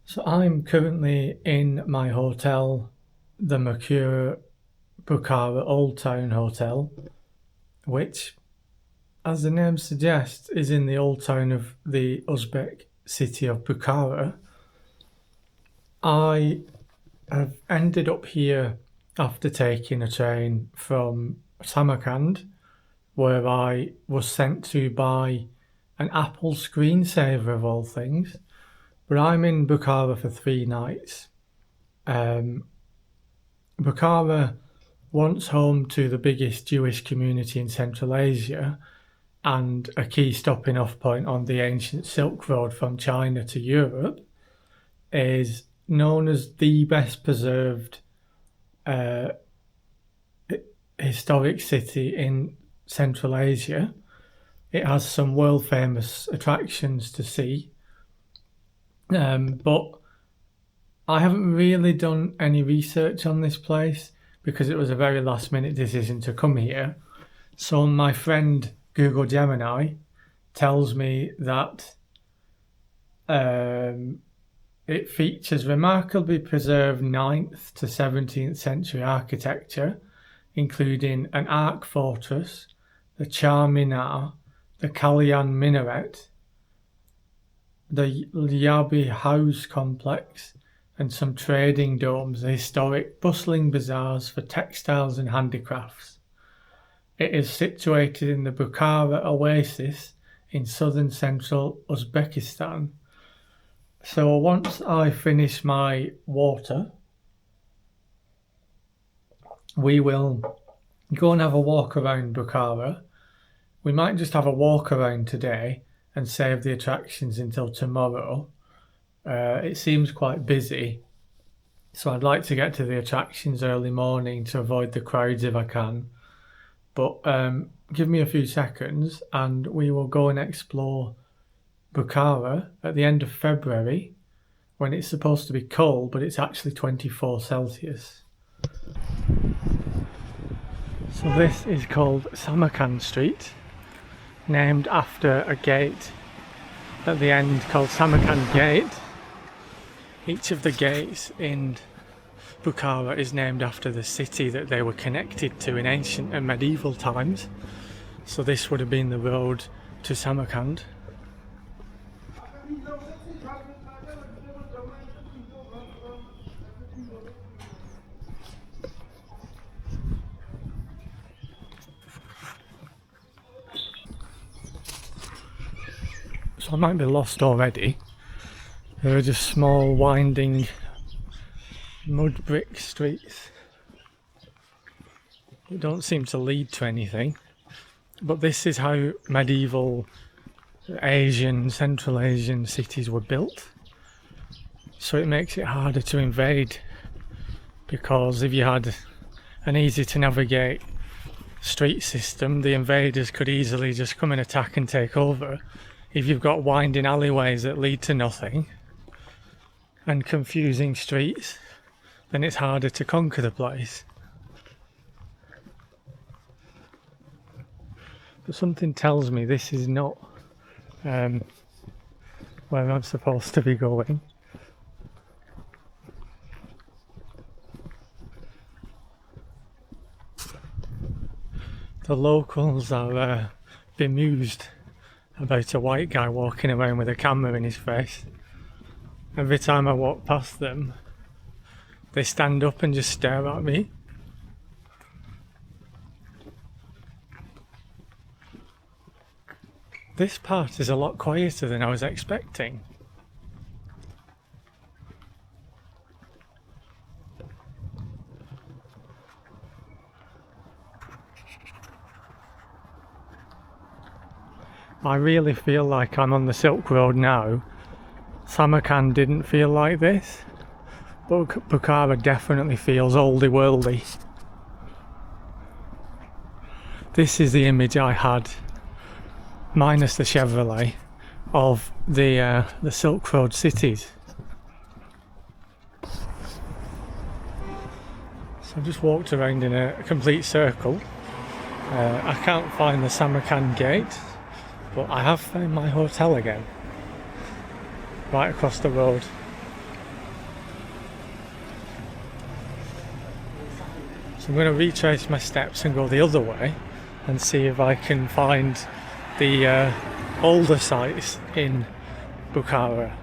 So I'm currently in my hotel, the Bukhara Old Town Hotel, which, as the name suggests, is in the old town of the Uzbek city of Bukhara. I have ended up here after taking a train from Samarkand, where I was sent to buy an Apple screensaver of all things. But I'm in Bukhara for 3 nights. Bukhara, once home to the biggest Jewish community in Central Asia and a key stopping off point on the ancient Silk Road from China to Europe, is known as the best preserved historic city in Central Asia. It has some world famous attractions to see, but I haven't really done any research on this place because it was a very last minute decision to come here. So my friend Google Gemini tells me that it features remarkably preserved 9th to 17th century architecture, including an Ark fortress, the Charminar, the Kalyan Minaret, the Lyabi House complex, and some trading domes, the historic bustling bazaars for textiles and handicrafts. It is situated in the Bukhara oasis in southern central Uzbekistan. So once I finish my water, we will go and have a walk around Bukhara. We might just have a walk around today and save the attractions until tomorrow. It seems quite busy, so I'd like to get to the attractions early morning to avoid the crowds if I can. But give me a few seconds and we will go and explore Bukhara at the end of February, when it's supposed to be cold, but it's actually 24 Celsius. So this is called Samarkand Street, named after a gate at the end called Samarkand Gate. Each of the gates in Bukhara is named after the city that they were connected to in ancient and medieval times. So this would have been the road to Samarkand. So I might be lost already. There are just small winding mud brick streets that don't seem to lead to anything. But this is how medieval Central Asian cities were built. So it makes it harder to invade, because if you had an easy to navigate street system, the invaders could easily just come and attack and take over. If you've got winding alleyways that lead to nothing and confusing streets, then it's harder to conquer the place. But something tells me this is not where I'm supposed to be going. The locals are bemused about a white guy walking around with a camera in his face. Every time I walk past them, they stand up and just stare at me. This part is a lot quieter than I was expecting. I really feel like I'm on the Silk Road now. Samarkand didn't feel like this, but Bukhara definitely feels oldie worldy. This is the image I had, minus the Chevrolet, of the Silk Road cities. So I just walked around in a complete circle. I can't find the Samarkand gate, but I have found my hotel again, right across the road. So I'm going to retrace my steps and go the other way and see if I can find the older sites in Bukhara.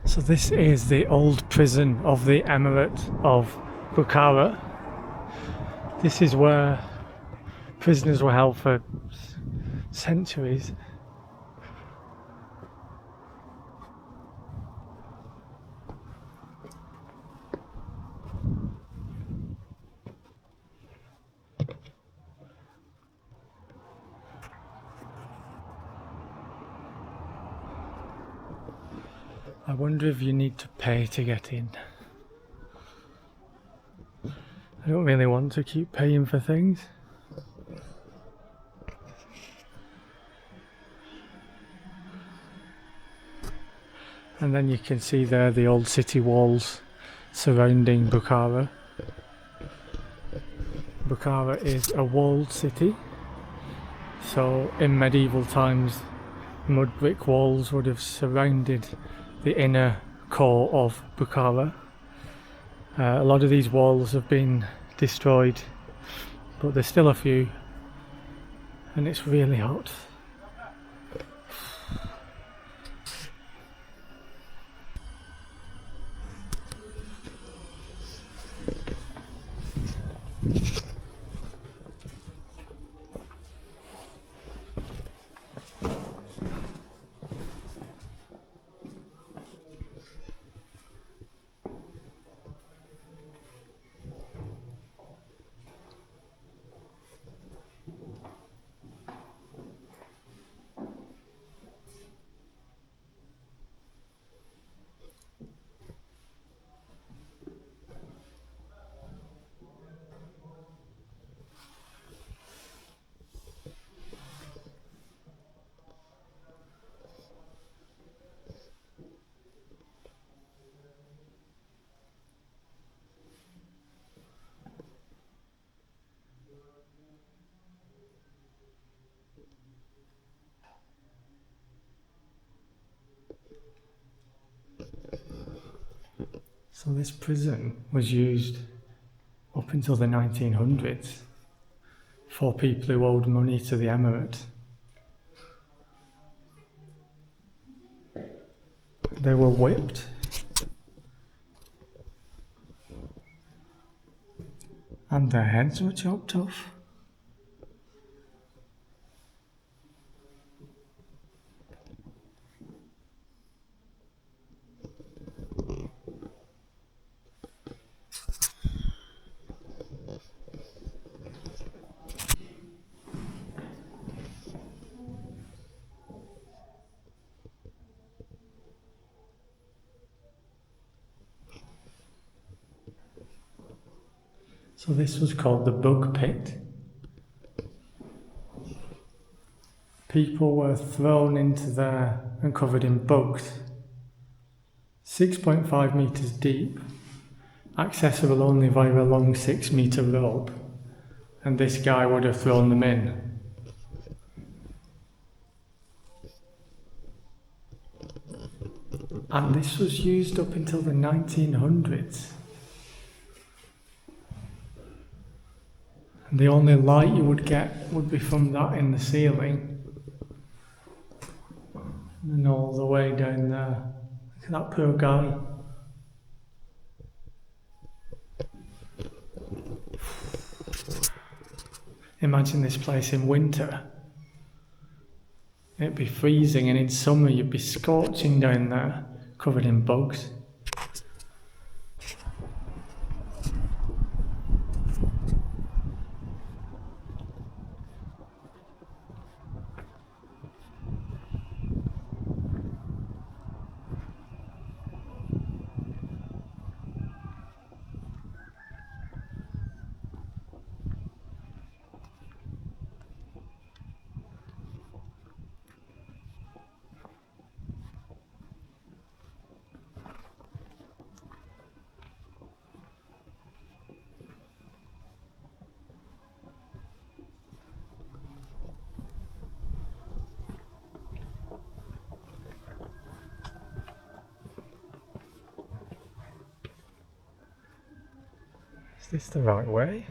So this is the old prison of the Emirate of Bukhara. This is where prisoners were held for centuries. I wonder if you need to pay to get in. I don't really want to keep paying for things. And then you can see there the old city walls surrounding Bukhara. Bukhara is a walled city, so in medieval times mud brick walls would have surrounded the inner core of Bukhara. A lot of these walls have been destroyed, but there's still a few, and it's really hot. So this prison was used up until the 1900s for people who owed money to the Emirate. They were whipped and their heads were chopped off. So this was called the bug pit. People were thrown into there and covered in bugs. 6.5 metres deep, accessible only via a long 6-metre rope, and this guy would have thrown them in. And this was used up until the 1900s. And the only light you would get would be from that in the ceiling. And all the way down there. Look at that poor guy. Imagine this place in winter. It'd be freezing, and in summer you'd be scorching down there, covered in bugs. this the right way?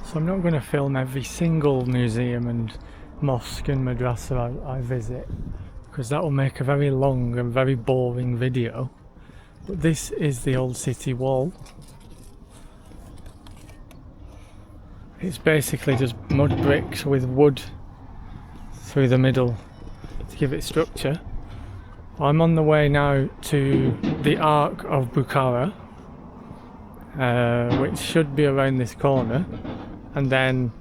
So I'm not going to film every single museum and mosque and madrasa I visit, because that will make a very long and very boring video. But this is the old city wall. It's basically just mud bricks with wood through the middle to give it structure. I'm on the way now to the Ark of Bukhara, which should be around this corner, and then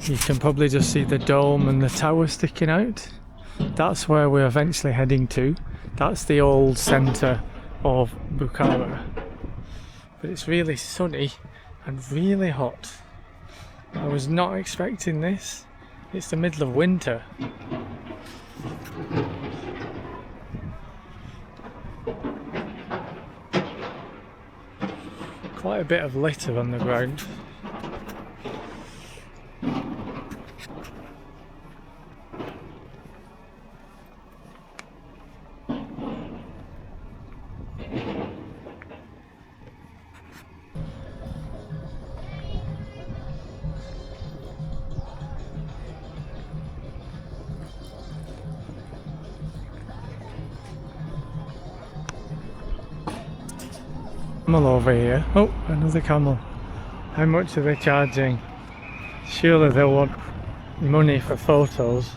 you can probably just see the dome and the tower sticking out. That's where we're eventually heading to. That's the old centre of Bukhara. But it's really sunny and really hot. I was not expecting this. It's the middle of winter. Quite a bit of litter on the ground. Camel over here. Oh, another camel. How much are they charging? Surely they'll want money for photos.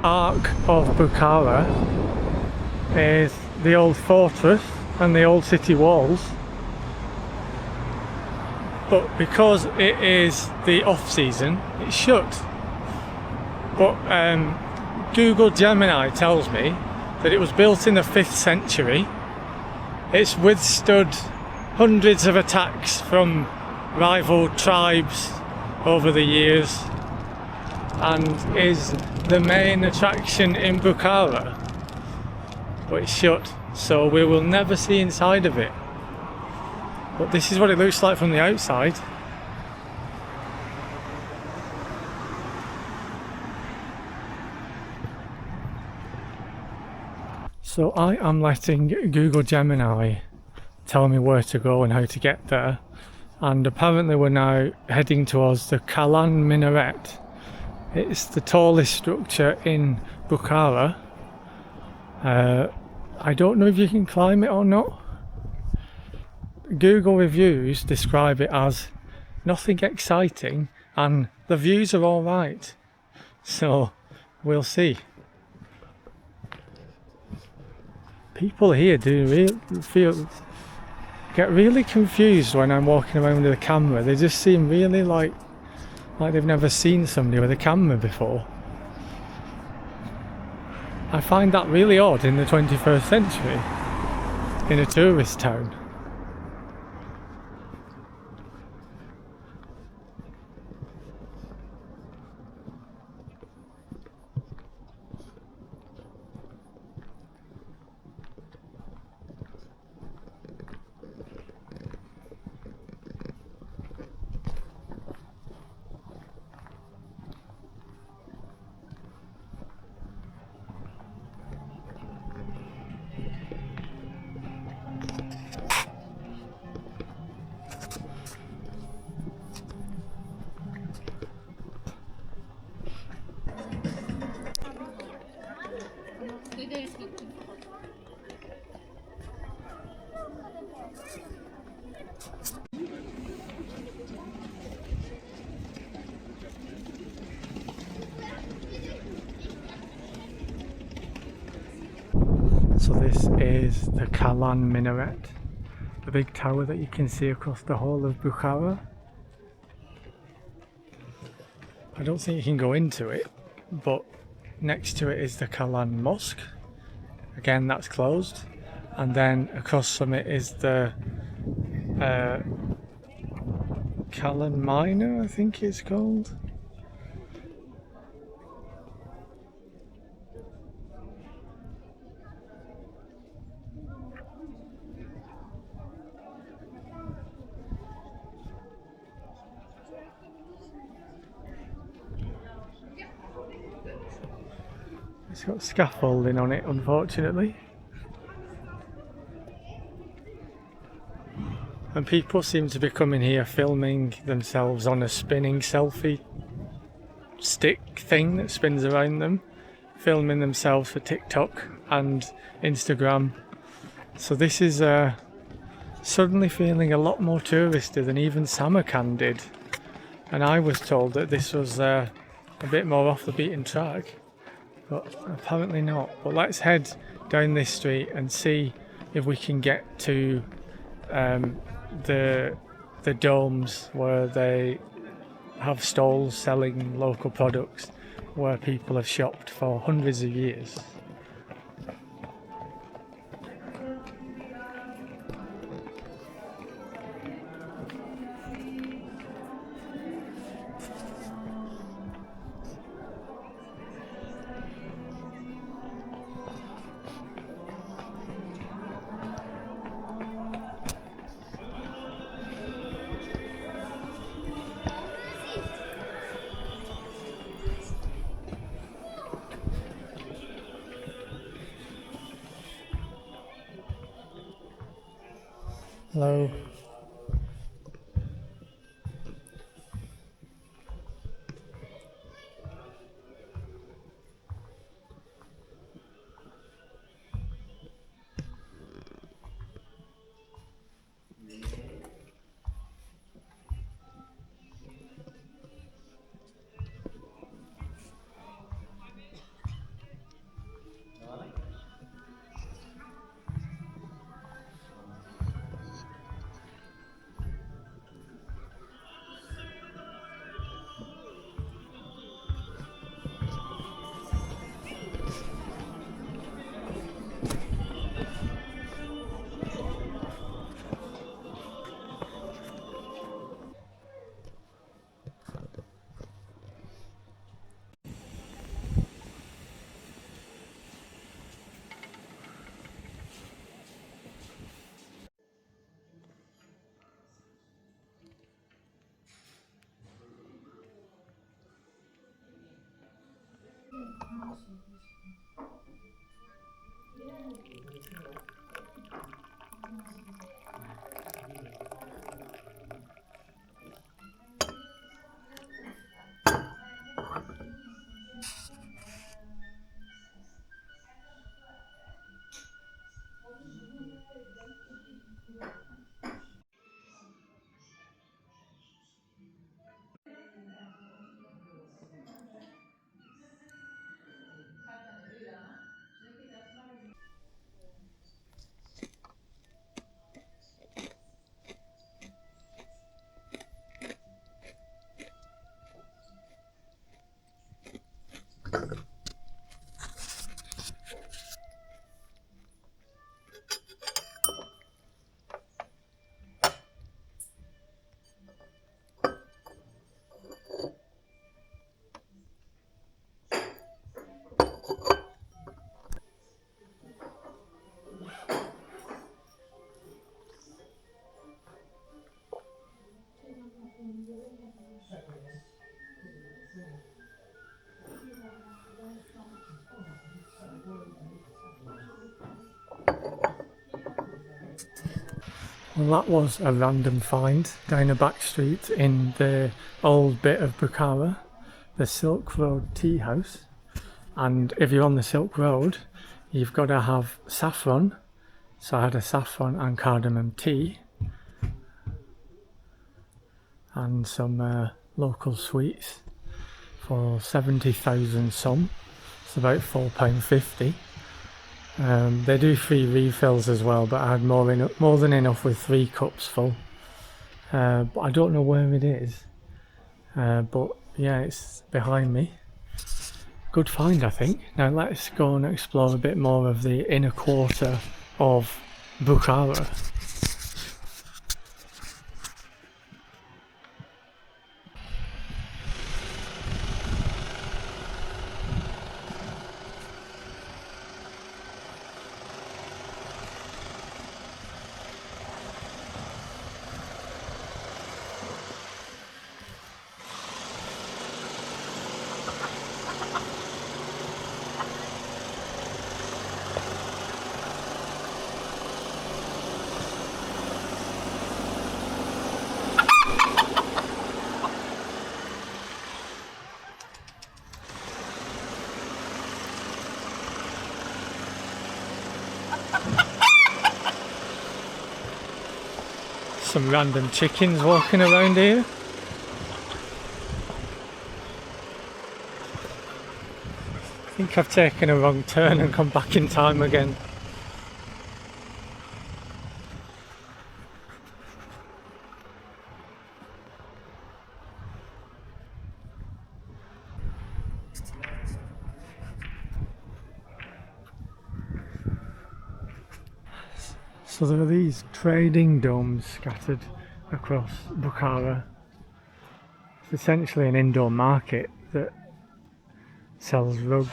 Ark of Bukhara is the old fortress and the old city walls, but because it is the off season it's shut. But Google Gemini tells me that it was built in the 5th century. It's withstood hundreds of attacks from rival tribes over the years and is the main attraction in Bukhara, but it's shut, so we will never see inside of it. But this is what it looks like from the outside. So I am letting Google Gemini tell me where to go and how to get there, and apparently we're now heading towards the Kalyan Minaret. It's the tallest structure in Bukhara. I don't know if you can climb it or not. Google reviews describe it as nothing exciting and the views are alright. So we'll see. People here get really confused when I'm walking around with a camera. They just seem really like they've never seen somebody with a camera before. I find that really odd in the 21st century, in a tourist town. So this is the Kalyan Minaret, the big tower that you can see across the whole of Bukhara. I don't think you can go into it, but next to it is the Kalyan Mosque. Again, that's closed. And then across from it is the Kalyan Minaret, I think it's called. It's got scaffolding on it, unfortunately. And people seem to be coming here filming themselves on a spinning selfie stick thing that spins around them, filming themselves for TikTok and Instagram. So this is suddenly feeling a lot more touristy than even Samarkand did. And I was told that this was a bit more off the beaten track, but apparently not. But let's head down this street and see if we can get to the domes where they have stalls selling local products, where people have shopped for hundreds of years. Hello. Well, that was a random find down a back street in the old bit of Bukhara, the Silk Road Tea House. And if you're on the Silk Road, you've got to have saffron. So I had a saffron and cardamom tea and some local sweets for 70,000 som. It's about £4.50. They do free refills as well, but I had more than enough with 3 cups full. But I don't know where it is. But yeah, it's behind me. Good find, I think. Now let's go and explore a bit more of the inner quarter of Bukhara. Some random chickens walking around here. I think I've taken a wrong turn and come back in time again. So there are these trading domes scattered across Bukhara. It's essentially an indoor market that sells rugs,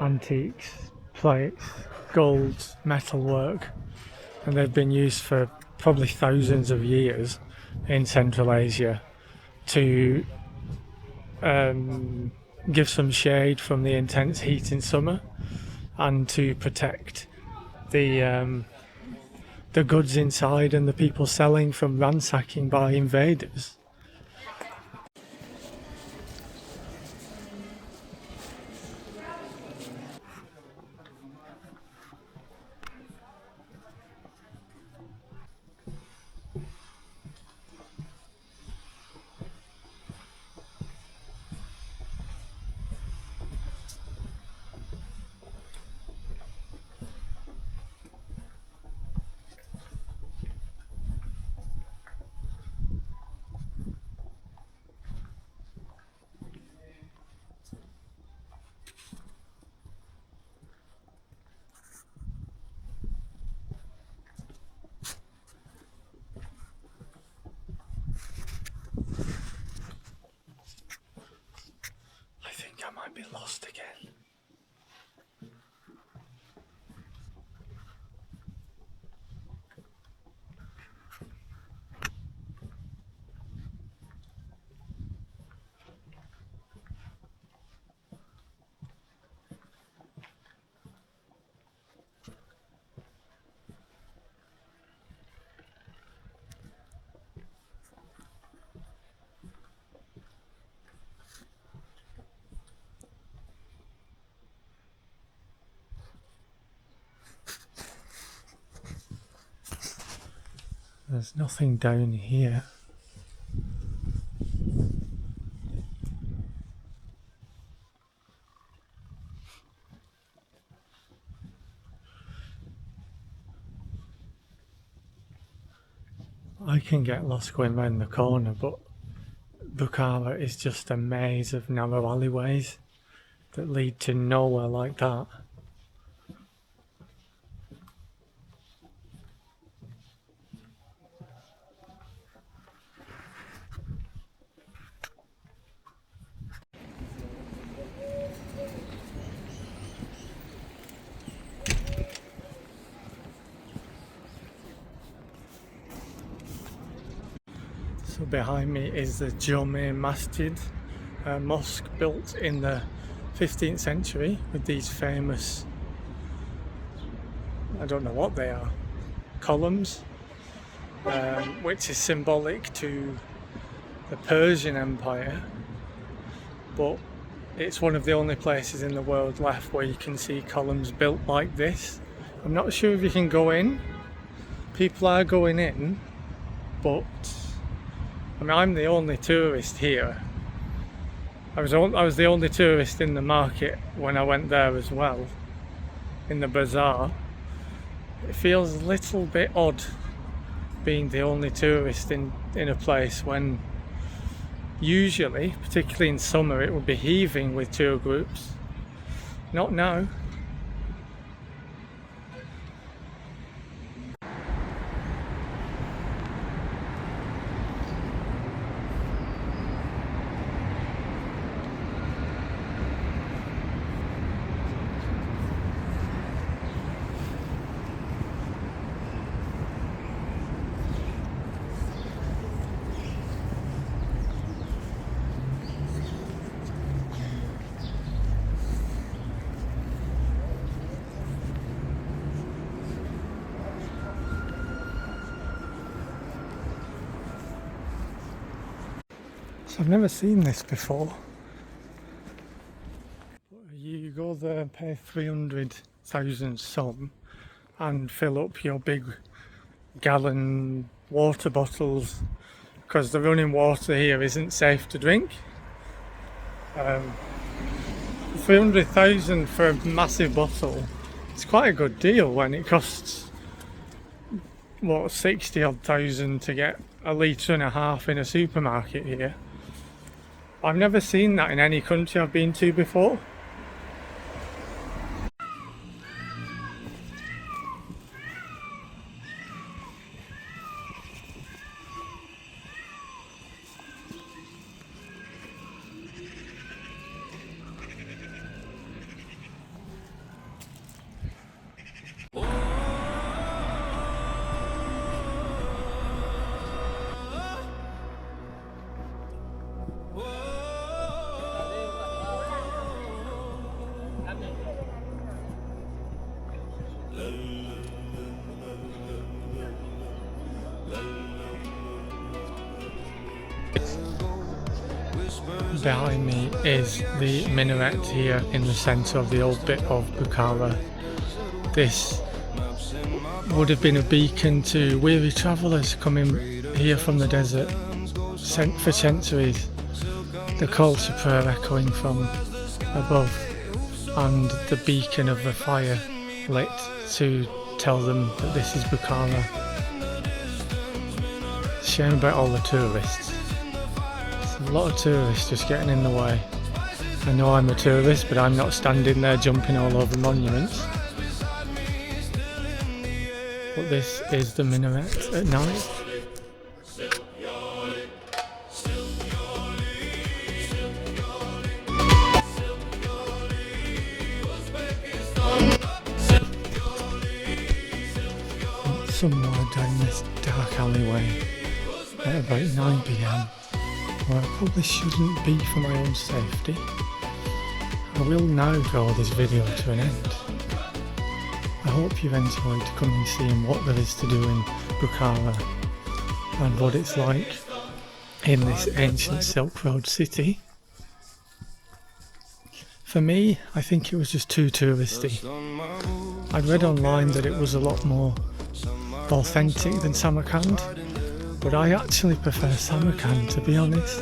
antiques, plates, gold, metalwork, and they've been used for probably thousands of years in Central Asia to give some shade from the intense heat in summer and to protect the goods inside and the people selling from ransacking by invaders. I think I might be lost again. There's nothing down here. I can get lost going round the corner, but Bukhara is just a maze of narrow alleyways that lead to nowhere like that. So behind me is the Jome Masjid, a mosque built in the 15th century with these famous, I don't know what they are, columns, which is symbolic to the Persian Empire, but it's one of the only places in the world left where you can see columns built like this. I'm not sure if you can go in. People are going in, but I mean, I'm the only tourist here. I was the only tourist in the market when I went there as well, in the bazaar. It feels a little bit odd being the only tourist in a place when Usually, particularly in summer, it would be heaving with tour groups. Not now. So I've never seen this before. You go there and pay 300,000 some and fill up your big gallon water bottles because the running water here isn't safe to drink. 300,000 for a massive bottle. It's quite a good deal when it costs, what, 60 odd thousand to get a litre and a half in a supermarket here. I've never seen that in any country I've been to before. Behind me is the minaret here in the centre of the old bit of Bukhara. This would have been a beacon to weary travellers coming here from the desert for centuries. The call to prayer echoing from above and the beacon of the fire lit to tell them that this is Bukhara. Shame about all the tourists. A lot of tourists just getting in the way. I know I'm a tourist, but I'm not standing there jumping all over monuments. But this is the minaret at night. Somewhere down this dark alleyway at about 9 PM. Well, I probably shouldn't be for my own safety. I will now draw this video to an end. I hope you've enjoyed coming seeing what there is to do in Bukhara and what it's like in this ancient Silk Road city. For me, I think it was just too touristy. I'd read online that it was a lot more authentic than Samarkand, but I actually prefer Samarkand, to be honest.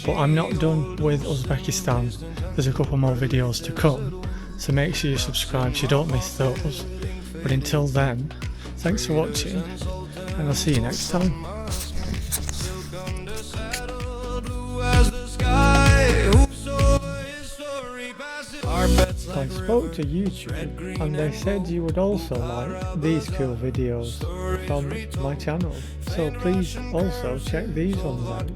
But I'm not done with Uzbekistan. There's a couple more videos to come, so make sure you subscribe so you don't miss those. But until then, thanks for watching, and I'll see you next time. I spoke to YouTube and they said you would also like these cool videos from my channel, so please also check these ones out.